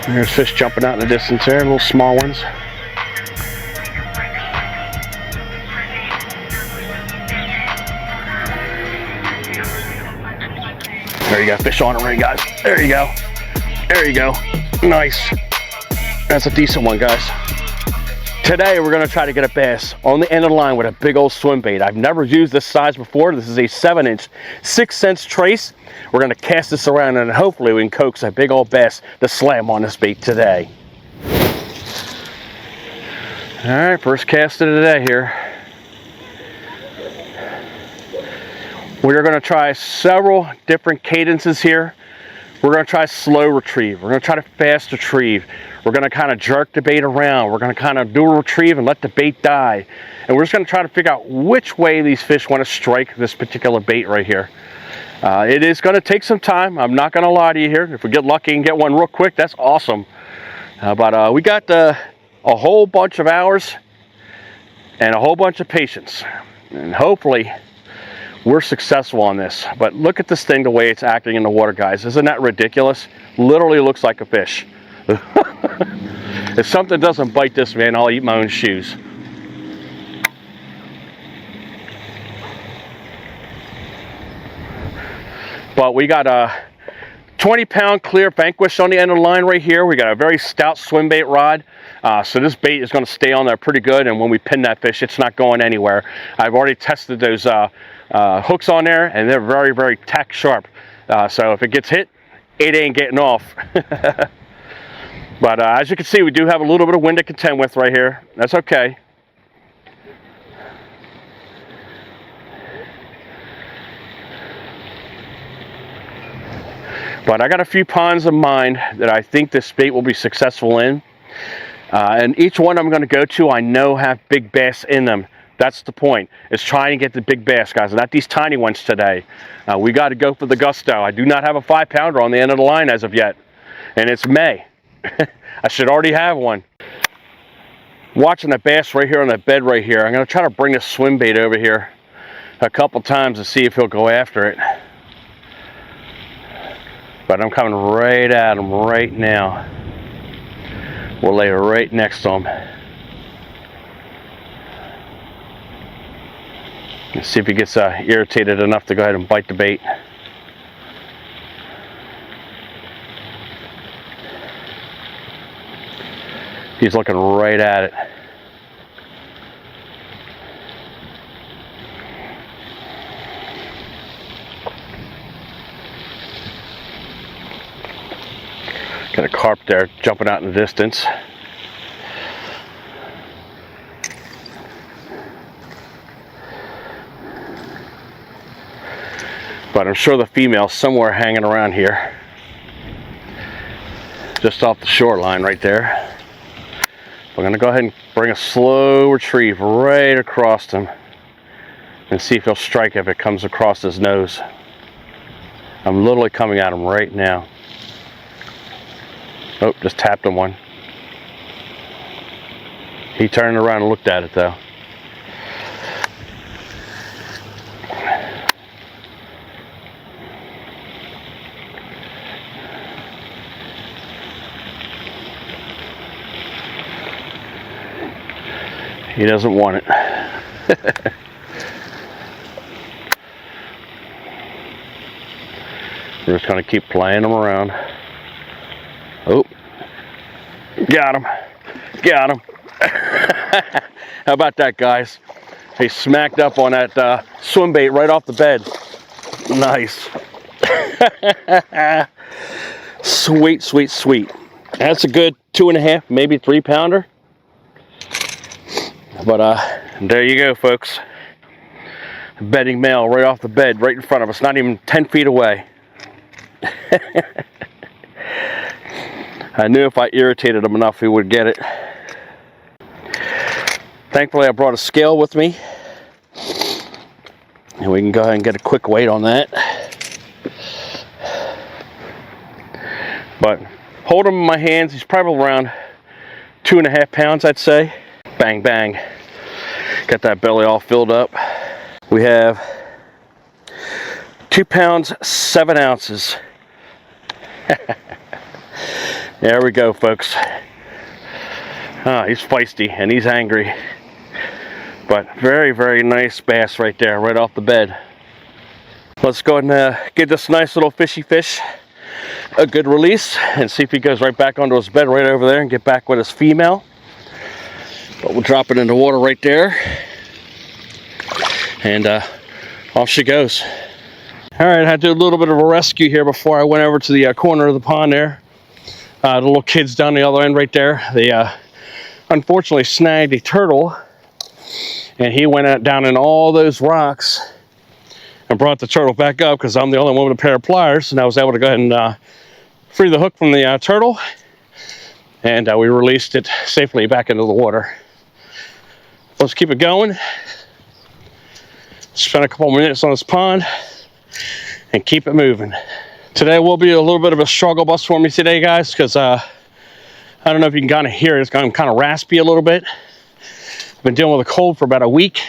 There's fish jumping out in the distance there, little small ones. There you go, fish on it right, guys. There you go. There you go. Nice. That's a decent one, guys. Today we're going to try to get a bass on the end of the line with a big old swim bait. I've never used this size before. This is a 7-inch 6-cent trace. We're going to cast this around and hopefully we can coax a big old bass to slam on this bait today. All right, first cast of the day here. We're going to try several different cadences here. We're going to try slow retrieve. We're going to try to fast retrieve. We're going to kind of jerk the bait around. We're going to kind of do a retrieve and let the bait die. And we're just going to try to figure out which way these fish want to strike this particular bait right here. It is going to take some time. I'm not going to lie to you here. If we get lucky and get one real quick, that's awesome. But we got a whole bunch of hours and a whole bunch of patience. And hopefully we're successful on this. But look at this thing, the way it's acting in the water, guys. Isn't that ridiculous? Literally looks like a fish. If something doesn't bite this, man, I'll eat my own shoes. But we got a 20-pound clear vanquish on the end of the line right here. We got a very stout swim bait rod. So this bait is going to stay on there pretty good, and when we pin that fish, it's not going anywhere. I've already tested those hooks on there, and they're very, very tack sharp. So if it gets hit, it ain't getting off. But as you can see, we do have a little bit of wind to contend with right here. That's okay. But I got a few ponds in mind that I think this bait will be successful in. And each one I'm going to go to, I know have big bass in them. That's the point, is trying to get the big bass, guys, not these tiny ones today. We got to go for the gusto. I do not have a 5-pounder on the end of the line as of yet. And it's May. I should already have one. Watching the bass right here on that bed right here. I'm going to try to bring a swim bait over here a couple times to see if he'll go after it. But I'm coming right at him right now. We'll lay right next to him. Let's see if he gets irritated enough to go ahead and bite the bait. He's looking right at it. Got a carp there jumping out in the distance. But I'm sure the female's somewhere hanging around here. Just off the shoreline right there. We're going to go ahead and bring a slow retrieve right across him and see if he'll strike if it comes across his nose. I'm literally coming at him right now. Oh, just tapped him one. He turned around and looked at it though. He doesn't want it. We're just going to keep playing them around. Oh, got him. Got him. How about that, guys? He smacked up on that swim bait right off the bed. Nice. Sweet, sweet, sweet. That's a good 2.5, maybe 3-pounder. But there you go, folks. Bedding male right off the bed, right in front of us, not even 10 feet away. I knew if I irritated him enough, he would get it. Thankfully, I brought a scale with me. And we can go ahead and get a quick weight on that. But hold him in my hands, he's probably around 2.5 pounds, I'd say. Bang, bang. Got that belly all filled up. We have 2 pounds, 7 ounces. There we go, folks. He's feisty and he's angry. But very, very nice bass right there, right off the bed. Let's go ahead and give this nice little fishy fish a good release and see if he goes right back onto his bed right over there and get back with his female. But we'll drop it in the water right there. And off she goes. All right, I had to do a little bit of a rescue here before I went over to the corner of the pond there. The little kids down the other end right there, they unfortunately snagged a turtle. And he went out down in all those rocks and brought the turtle back up because I'm the only one with a pair of pliers. And I was able to go ahead and free the hook from the turtle. And we released it safely back into the water. Let's keep it going. Spend a couple minutes on this pond and keep it moving. Today will be a little bit of a struggle bus for me today, guys, because I don't know if you can kind of hear it. It's kind of raspy a little bit. I've been dealing with a cold for about a week,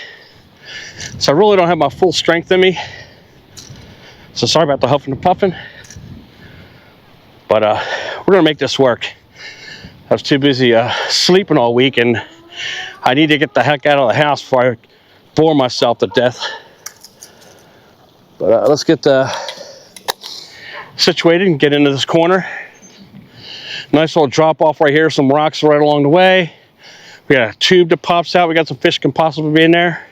so I really don't have my full strength in me. So sorry about the huffing and puffing, but we're gonna make this work. I was too busy sleeping all week, and I need to get the heck out of the house before I bore myself to death. But let's get situated and get into this corner. Nice little drop off right here, some rocks right along the way. We got a tube that pops out. We got some fish can possibly be in there.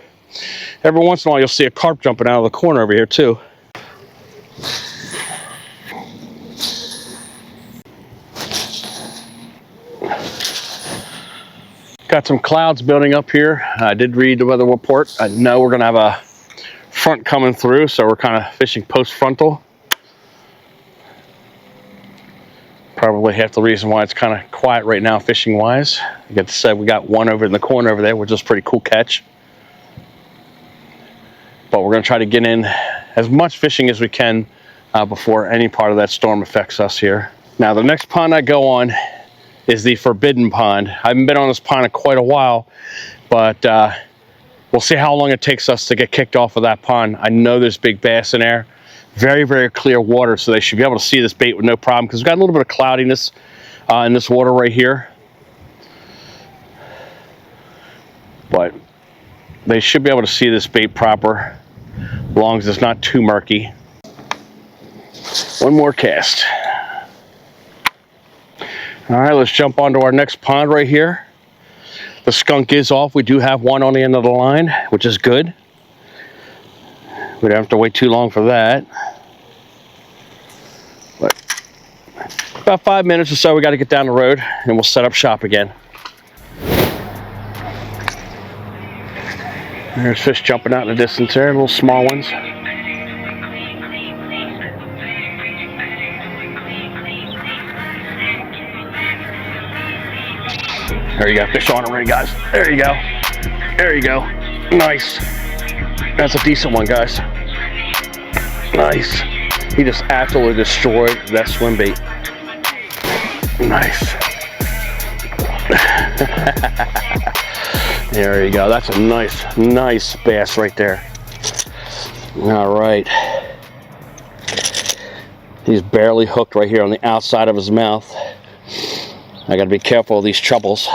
Every once in a while you'll see a carp jumping out of the corner over here too. Got some clouds building up here. I did read the weather report. I know we're gonna have a front coming through, so we're kind of fishing post-frontal. Probably half the reason why it's kind of quiet right now fishing wise. I got to say, we got one over in the corner over there, which is a pretty cool catch. But we're going to try to get in as much fishing as we can before any part of that storm affects us here. Now the next pond I go on is the Forbidden Pond. I haven't been on this pond in quite a while, but we'll see how long it takes us to get kicked off of that pond. I know there's big bass in there. Very, very clear water, so they should be able to see this bait with no problem, because we've got a little bit of cloudiness in this water right here. But they should be able to see this bait proper, as long as it's not too murky. One more cast. All right, let's jump onto our next pond right here. The skunk is off. We do have one on the end of the line, which is good. We don't have to wait too long for that. But about 5 minutes or so, we got to get down the road and we'll set up shop again. There's fish jumping out in the distance there, little small ones. There you go, fish on already, guys. There you go. There you go. Nice. That's a decent one, guys. Nice. He just absolutely destroyed that swim bait. Nice. There you go. That's a nice bass right there. All right. He's barely hooked right here on the outside of his mouth. I got to be careful of these troubles.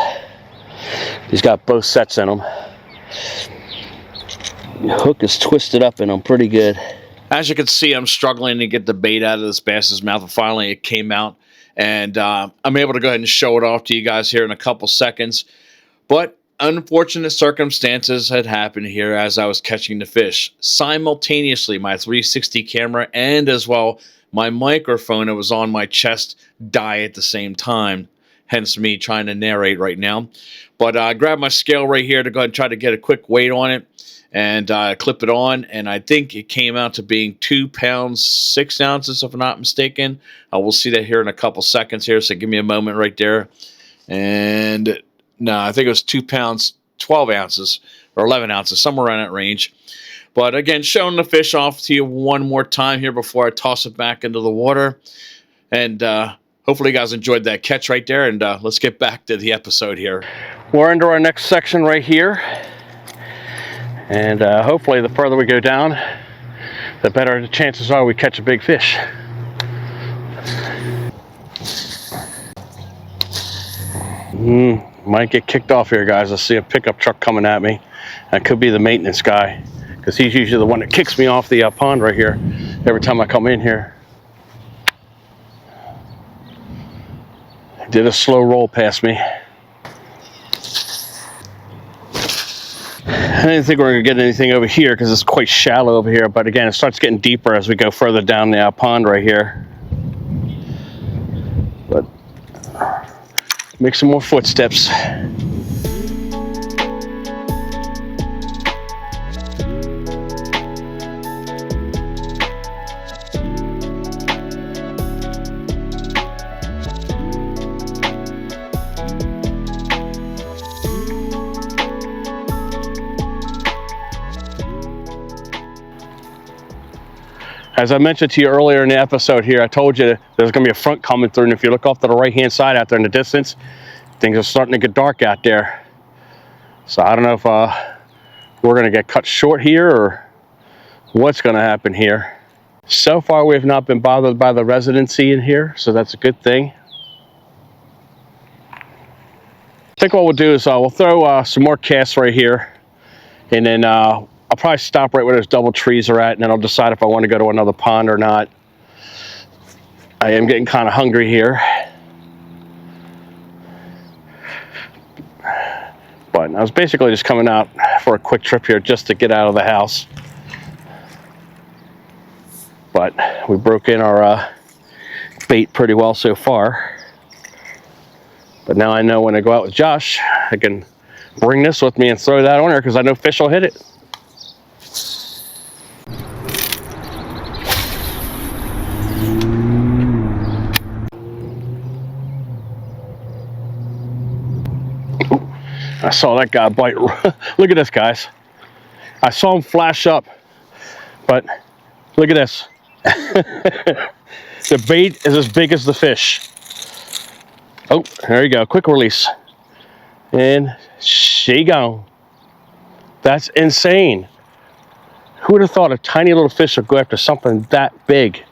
He's got both sets in him. The hook is twisted up in him pretty good. As you can see, I'm struggling to get the bait out of this bass's mouth, and finally it came out, and I'm able to go ahead and show it off to you guys here in a couple seconds. But unfortunate circumstances had happened here as I was catching the fish. Simultaneously, my 360 camera and as well my microphone that was on my chest die at the same time. Hence me trying to narrate right now. But I grabbed my scale right here to go ahead and try to get a quick weight on it. And clip it on, and I think it came out to being 2 pounds 6 ounces, if I'm not mistaken. We'll see that here in a couple seconds here, so give me a moment right there. And no, I think it was 2 pounds 12 ounces or 11 ounces, somewhere around that range. But again, showing the fish off to you one more time here before I toss it back into the water. And hopefully you guys enjoyed that catch right there, and let's get back to the episode here. We're into our next section right here. And hopefully the further we go down, the better the chances are we catch a big fish. Might get kicked off here, guys. I see a pickup truck coming at me. That could be the maintenance guy, because he's usually the one that kicks me off the pond right here every time I come in here. Did a slow roll past me. I didn't think we were going to get anything over here because it's quite shallow over here, but again, it starts getting deeper as we go further down the pond right here. But make some more footsteps. As I mentioned to you earlier in the episode here, I told you there's going to be a front coming through, and if you look off to the right-hand side out there in the distance, things are starting to get dark out there. So I don't know if we're going to get cut short here or what's going to happen here. So far, we have not been bothered by the residency in here, so that's a good thing. I think what we'll do is we'll throw some more casts right here, and then I'll probably stop right where those double trees are at, and then I'll decide if I want to go to another pond or not. I am getting kind of hungry here. But I was basically just coming out for a quick trip here just to get out of the house. But we broke in our bait pretty well so far. But now I know when I go out with Josh, I can bring this with me and throw that on there because I know fish will hit it. I saw that guy bite. Look at this, guys. I saw him flash up, but look at this. The bait is as big as the fish. Oh, there you go. Quick release. And she gone. That's insane. Who would have thought a tiny little fish would go after something that big?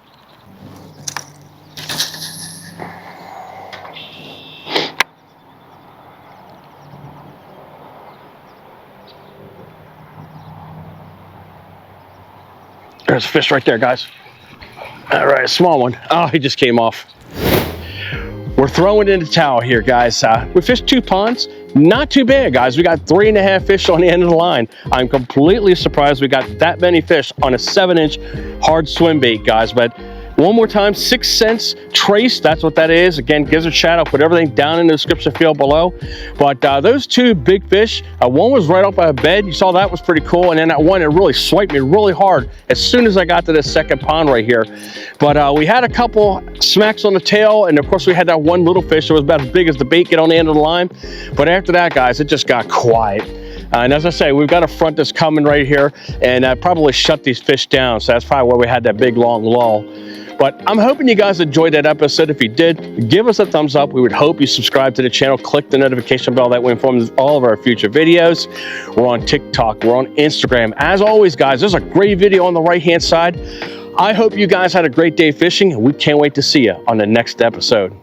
There's a fish right there, guys. All right, a small one. Oh, he just came off. We're throwing in the towel here, guys. We fished 2 ponds. Not too bad, guys. We got 3.5 fish on the end of the line. I'm completely surprised we got that many fish on a 7-inch hard swim bait, guys. But one more time, 6 cents trace. That's what that is. Again, gives a shout. I'll put everything down in the description field below. But those 2 big fish, one was right off my bed. You saw that was pretty cool. And then that one, it really swiped me really hard as soon as I got to this second pond right here. But we had a couple smacks on the tail. And of course, we had that one little fish that was about as big as the bait get on the end of the line. But after that, guys, it just got quiet. And as I say, we've got a front that's coming right here, and probably shut these fish down. So that's probably why we had that big long lull. But I'm hoping you guys enjoyed that episode. If you did, give us a thumbs up. We would hope you subscribe to the channel, click the notification bell. That way informs all of our future videos. We're on TikTok, we're on Instagram. As always, guys, there's a great video on the right-hand side. I hope you guys had a great day fishing, and we can't wait to see you on the next episode.